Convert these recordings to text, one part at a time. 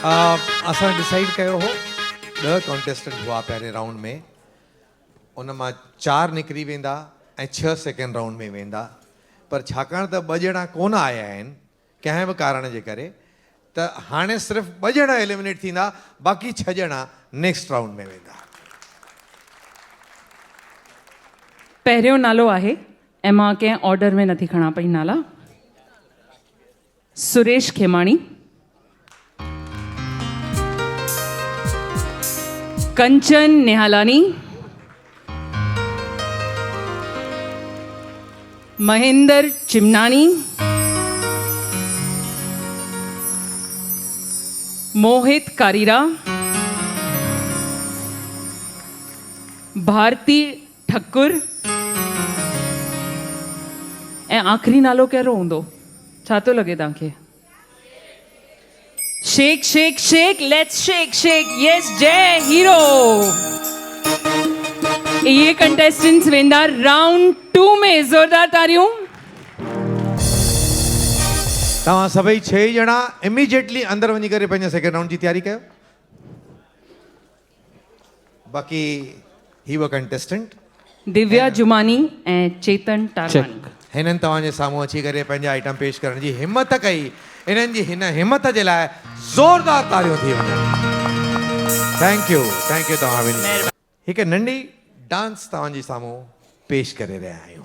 असां डिसाइड कयो हो 10 कॉन्टेस्टेंट हुआ पहिरें राउंड में, उन मां 4 निकिरी वेंदा ऐं 6 सेकेंड राउंड में वेंदा। पर छाकाणि त 2 ॼणा कोन आया आहिनि कंहिं बि कारण जे करे, त हाणे सिर्फ़ु 2 ॼणा एलिमिनेट थींदा, बाक़ी 6 ॼणा नेक्स्ट राउंड में वेंदा। पहिरियों नालो आहे ऐं मां कंहिं ऑर्डर में नथी खणा पई नाला। सुरेश खेमाणी, कंचन निहालानी, महेंद्र चिमनानी, मोहित कारीरा, भारती ठक्कुर ऐं आख़िरी नालो कहिड़ो हूंदो, छा थो लॻे तव्हांखे? Shake shake shake, let's shake shake, yes जय हीरो। ये कंटेस्टेंट्स वेंदा राउंड 2 में। ज़ोरदार तारियूं। तव्हां सभई 6 ॼणा इमीडिएटली अंदरि वञी करे पंहिंजे सेकेंड राउंड जी तयारी कयो। बाक़ी ही वो कंटेस्टेंट दिव्या जुमानी ऐं चेतन टारवानी, हिननि तव्हांजे साम्हूं अची करे पंहिंजा आइटम पेश करण जी हिमत कई। इन्हनि जी हिन हिमत जे लाइ ज़ोरदार तारियूं थी वञनि। थैंक यू तव्हां ॿिन्ही। हिकु नंढी डांस तव्हांजे साम्हूं पेश करे रहिया आहियूं।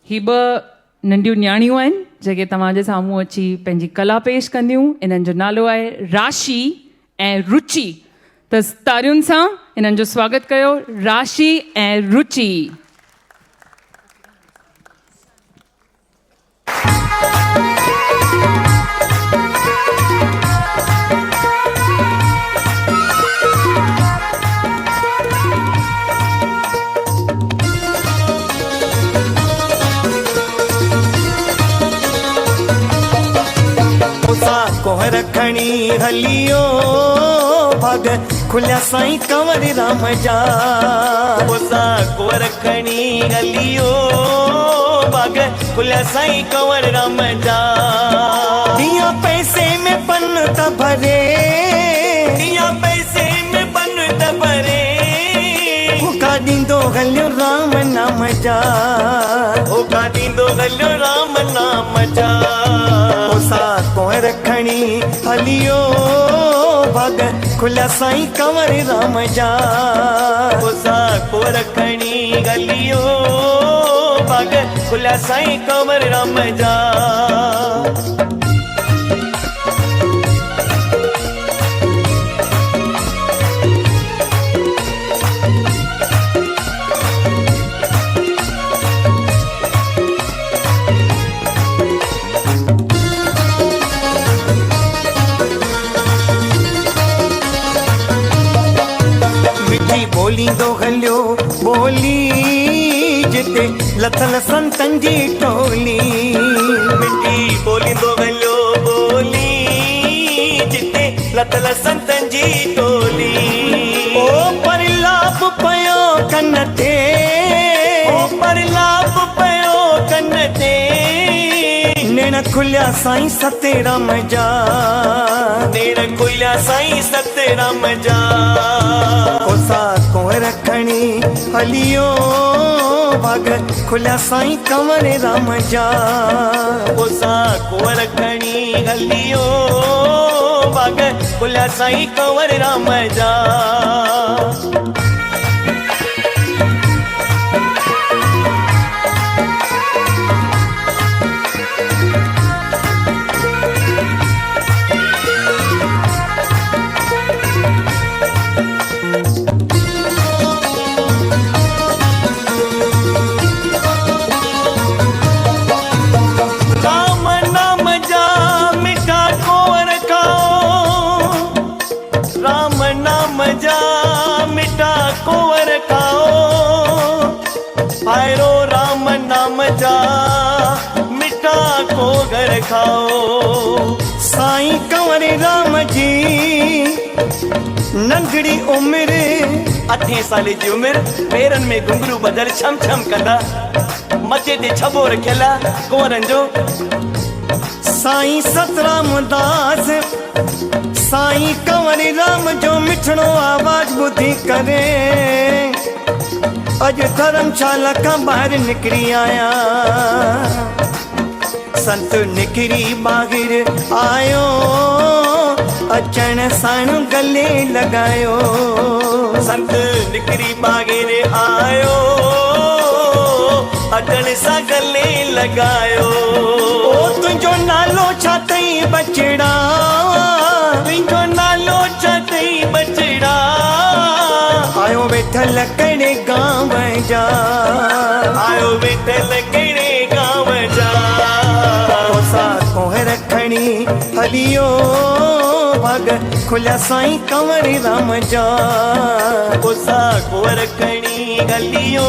ही 2 नंढियूं न्याणियूं आहिनि जेके तव्हांजे साम्हूं अची पंहिंजी कला पेश कंदियूं। इन्हनि जो नालो आहे राशि ऐं रुचि। त तारियुनि सां इन्हनि जो स्वागत कयो, राशि ऐं रुचि। कोहर खणी हलियो भाग खुलिया साईं कंवर राम जा। कोहर खणी हलियो भाग खुलिया साईं कंवर राम जा। दिया पैसे में पन त भरे, दिया पैसे में पन त भरे, होका ॾींदो हलियो राम नाम जा, होका ॾींदो हलियो राम नाम जा। कोहर खणी हलियो भाग खुलिया साईं कंवर राम जा। कोहर खणी हलियो भाग खुलिया साईं कंवर राम जा। बोलींदो हलियो बोली जिते लथल संतन जी टोली। मिठी बोलींदो हलियो बोली जिते लथल संतन जी टोली। ओ परलाप पयो कन ते, ओ परलाप पयो कन ते, नेण खुलिया साईं सतेराम जा, नेण खुलिया साईं सतेराम जा। कोहर खणी हलियो भाग खुलिया साईं कंवर राम जा। कोहर खणी हलियो भाग खुलिया साईं कंवर राम जा। आयरो राम नाम जा मिठा को घर खाओ। साईं कंवर राम जी नंढड़ी उम्र 8 साल जी उम्र, पेरन में घुंघरू बदल छम छम कंदा, मथे ते छबो रखियल कुंवरनि जो। साईं सतराम दास साईं कंवरी राम जो मिठड़ो आवाज ॿुधी करे अॼु धर्मशाला खां ॿाहिरि निकिरी आया संत निकिरी ॿाहिरि आयो अचण साण गले लॻायो संत निकिरी ॿाहिरि आयो अचण सां गले लॻायो ओ तुंहिंजो नालो छा अथई बचड़ा तुंहिंजो नालो छा अथई बचड़ा आयो वेठल कहिड़े गांव जा आयो वेठल कहिड़े गांव जा कोसा कोहर खणी हलियो भाग खुलिया साईं कंवरी राम जा कोसा कोहर खणी हलियो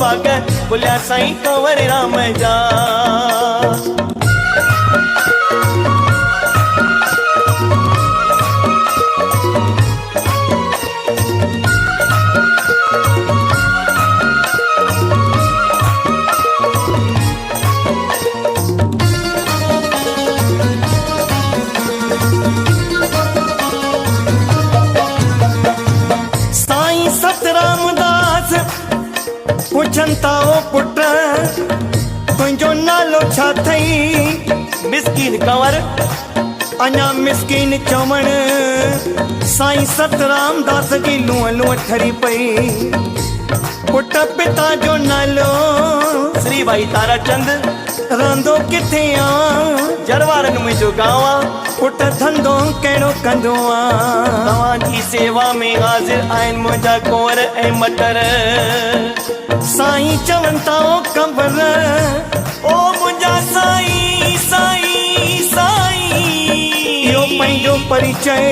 भाग खुलिया साईं कंवरी राम जा पुछन था ओ पुट तुंहिंजो नालो छा अथई मिस्कीन कंवर अञा मिस्कीन चवण साईं सतराम दास जी लूअ लूअ ठरी पई पुट पिता जो नालो श्री भाई ताराचंद रहंदो किथे आ जरवारनि मुंहिंजो गांव आ पुट धंधो कहिड़ो कंदो आ तव्हांजी सेवा में हाज़िर आहिनि मुंहिंजा कुंवर ऐं मटर साईं चवनि था ओ कंवर ओ मुंहिंजा साईं साईं साईं इहो पंहिंजो परिचय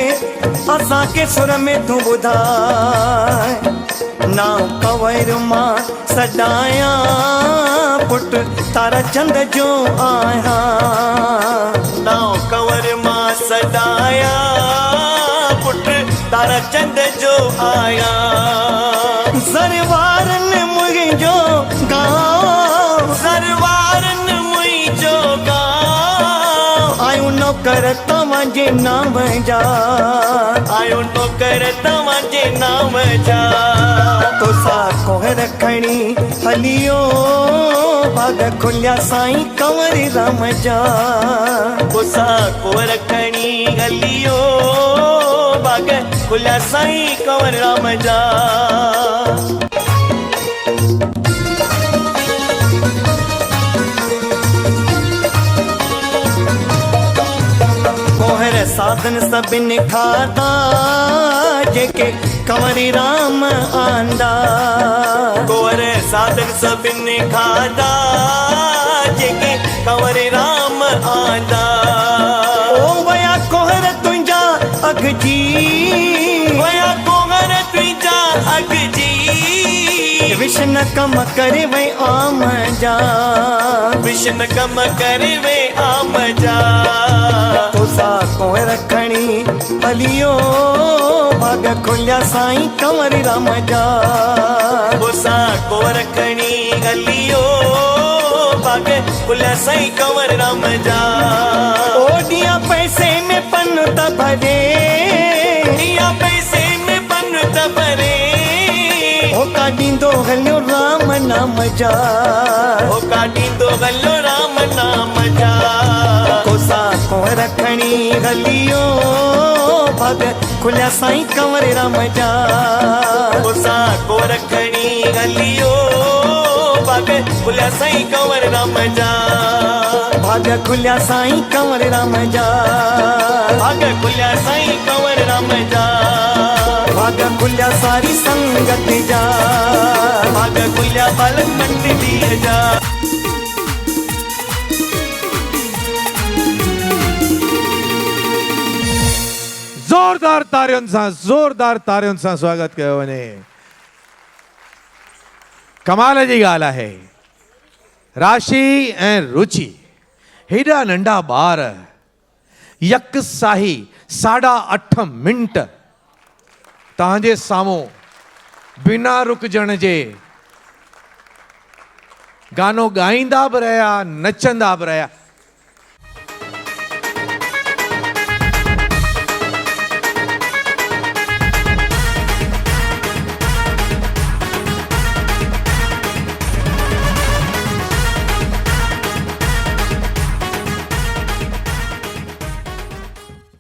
असांखे सुर में तूं ॿुधाए ना कंवर मां सॾाया पुट ताराचंद जो आहियां ना कंवर मां सॾाया पुट ताराचंद जो आहियां ज़रवारनि मुंहिंजो गांव ज़रवारनि मुंहिंजो गांव आयूं नौकर तव्हांजे नाम जा आयूं नौकर तव्हांजे नाम जा तोसां कोहर खणी हलियो भाग खुलिया साईं कंवरी राम जा तोसां कोहर खणी हलियो भाग खुलिया साईं कंवरी राम जा कोहर साधन सभिनि खाधा जेके कंवरी राम आंदा कोहर साधन सभिनि खाधा जेके कंवरी राम आंदा ओ वया कोहर तुंहिंजा अघ जी वया कोहर तुंहिंजा अघ जी विष्ण कम करे वे आम जा विष्ण कम करे वे आम जा तोसा कोहर खणी हलियो भाग खुलिया साईं कंवरी राम जा तोसा कोहर खणी हलियो भाग खुलिया साईं कंवरी राम जा ओ ॾिया पैसे में पन त भरे ॾिया पैसे में पन त भरे होका ॾींदो हलियो राम नाम जा होका ॾींदो हलियो राम नाम जा कोसा कोहर खणी हलियो भाग खुलिया साईं कंवरी राम जा कोसा कोहर खणी हलियो भाग खुलिया साईं कंवरी राम जा भाग खुलिया साईं कंवरी राम जा भाग खुलिया साईं कंवरी राम जा भाग खुलिया सारी संगत जा भाग खुलिया बालक मंडली जा ज़ोरदार तारियुनि सां स्वागत कयो वञे कमाल जी ॻाल्हि आहे राशि ऐं रुचि हेॾा नंढा ॿार यकसाही 8.5 मिंट तव्हांजे साम्हूं बिना रुकजण जे गानो ॻाईंदा बि रहिया नचंदा बि रहिया